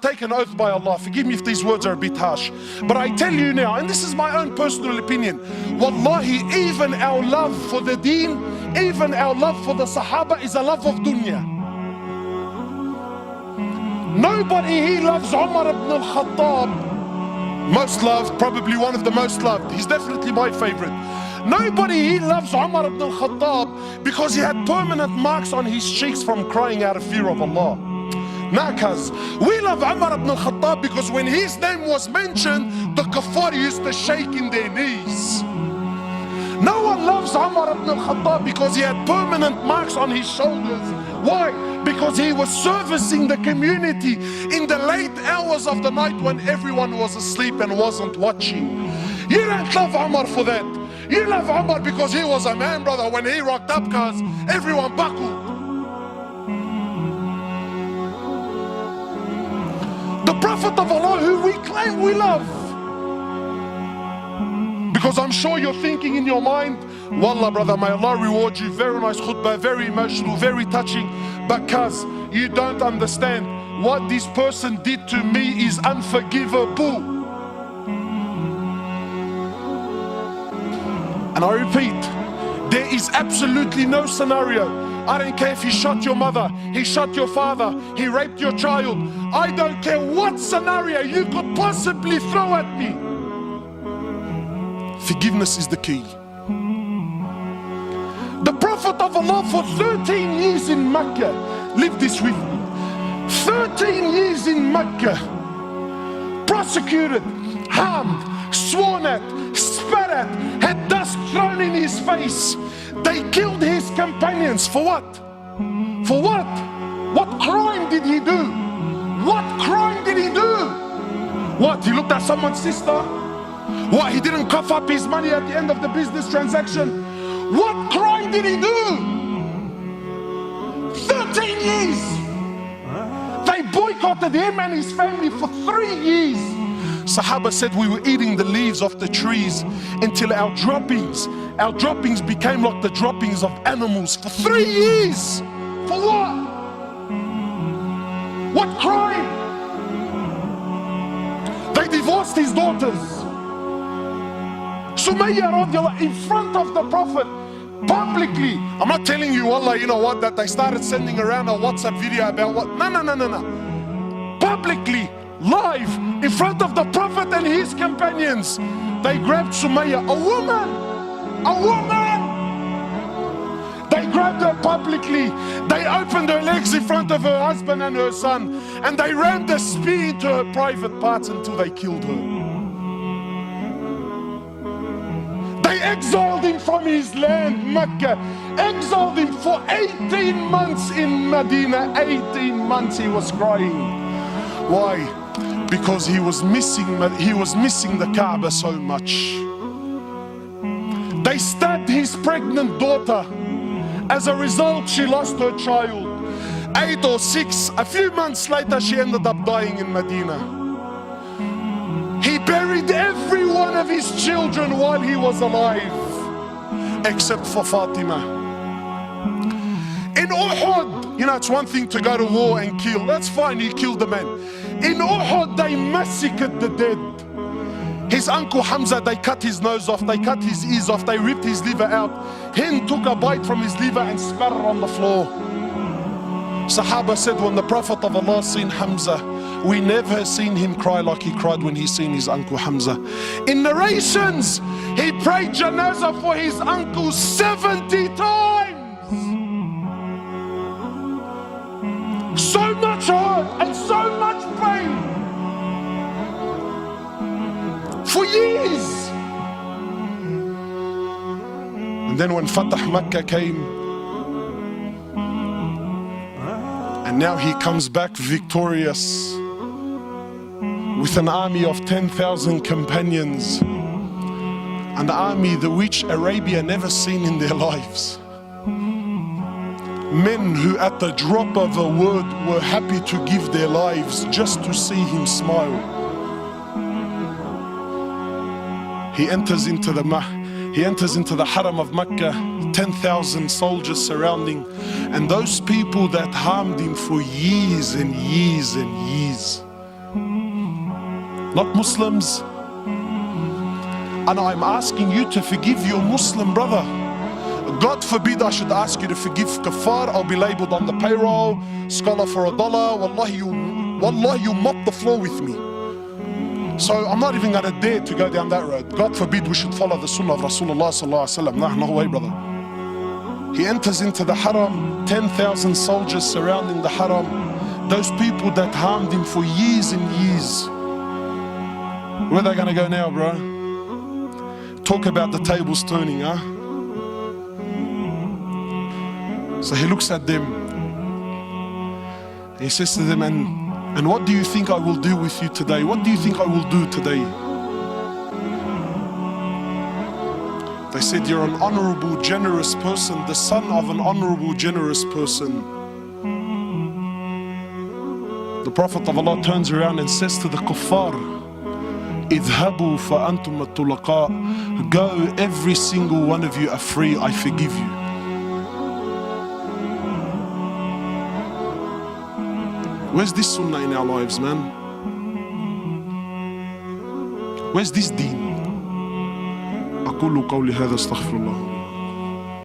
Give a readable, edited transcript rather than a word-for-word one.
take an oath by Allah, forgive me if these words are a bit harsh, but I tell you now, and this is my own personal opinion, wallahi, even our love for the deen, even our love for the Sahaba is a love of dunya. Nobody here loves Umar ibn al-Khattab. Most loved, probably one of the most loved. He's definitely my favorite. Nobody here loves Umar ibn al-Khattab because he had permanent marks on his cheeks from crying out of fear of Allah. Nah, cuz we love Umar ibn al-Khattab because when his name was mentioned, the kuffar used to shake in their knees. No one loves Umar ibn al-Khattab because he had permanent marks on his shoulders. Why? Because he was servicing the community in the late hours of the night when everyone was asleep and wasn't watching. You don't love Umar for that. You love Umar because he was a man, brother. When he rocked up, cuz everyone buckled. The Prophet of Allah who we claim we love. Because I'm sure you're thinking in your mind, wallah brother, may Allah reward you, very nice khutbah, very emotional, very touching, but cuz you don't understand, what this person did to me is unforgivable. And I repeat, there is absolutely no scenario. I don't care if he shot your mother, he shot your father, he raped your child. I don't care what scenario you could possibly throw at me. Forgiveness is the key. The Prophet of Allah for 13 years in Mecca, live this with me, 13 years in Mecca, prosecuted, harmed, sworn at, spat at, had dust thrown in his face. They killed his companions. For what? For what? What crime did he do? What crime did he do? What? He looked at someone's sister? What? He didn't cough up his money at the end of the business transaction? What crime did he do? 13 years. They boycotted him and his family for 3 years. Sahaba said we were eating the leaves of the trees until our droppings became like the droppings of animals for 3 years. For what? What crime? They divorced his daughters. Sumayya radiallahu in front of the Prophet, publicly. I'm not telling you, wallah, you know what, that they started sending around a WhatsApp video about what. No. Publicly, live, in front of the Prophet and his companions, they grabbed Sumayya, a woman. They grabbed her publicly. They opened her legs in front of her husband and her son, and they rammed a spear into her private parts until they killed her. They exiled him from his land, Mecca. Exiled him for 18 months in Medina. 18 months he was crying. Why? Because he was missing the Kaaba so much. They stabbed his pregnant daughter. As a result, she lost her child. 8 or 6, a few months later, she ended up dying in Medina. He buried every one of his children while he was alive, except for Fatima. In Uhud, you know, it's one thing to go to war and kill. That's fine, he killed the man. In Uhud, they massacred the dead. His uncle Hamza, they cut his nose off, they cut his ears off, they ripped his liver out. Hind took a bite from his liver and spat it on the floor. Sahaba said when the Prophet of Allah seen Hamza, we never seen him cry like he cried when he seen his uncle Hamza. In narrations, he prayed janazah for his uncle 70 times. So much hurt and so much pain. For years. And then when Fatah Mecca came, and now he comes back victorious with an army of 10,000 companions, an army the which Arabia never seen in their lives. Men who at the drop of a word were happy to give their lives just to see him smile. He enters into the haram of Mecca, 10,000 soldiers surrounding, and those people that harmed him for years and years and years, not Muslims. And I'm asking you to forgive your Muslim brother. God forbid I should ask you to forgive kafar. I'll be labeled on the payroll, scholar for $1. Wallahi, you mop the floor with me. So I'm not even going to dare to go down that road. God forbid we should follow the sunnah of Rasulullah sallallahu alaihi wasallam. Nah, no way, brother. He enters into the haram, 10,000 soldiers surrounding the haram. Those people that harmed him for years and years. Where are they going to go now, bro? Talk about the tables turning, huh? So he looks at them. He says to them, and what do you think I will do with you today? What do you think I will do today? They said, you're an honorable, generous person, the son of an honorable, generous person. The Prophet of Allah turns around and says to the kuffar, اذهبوا فأنتم الطلقاء. Go, every single one of you are free, I forgive you. Where's this sunnah in our lives, man? Where's this deen? أقول قولي هذا استغفر الله.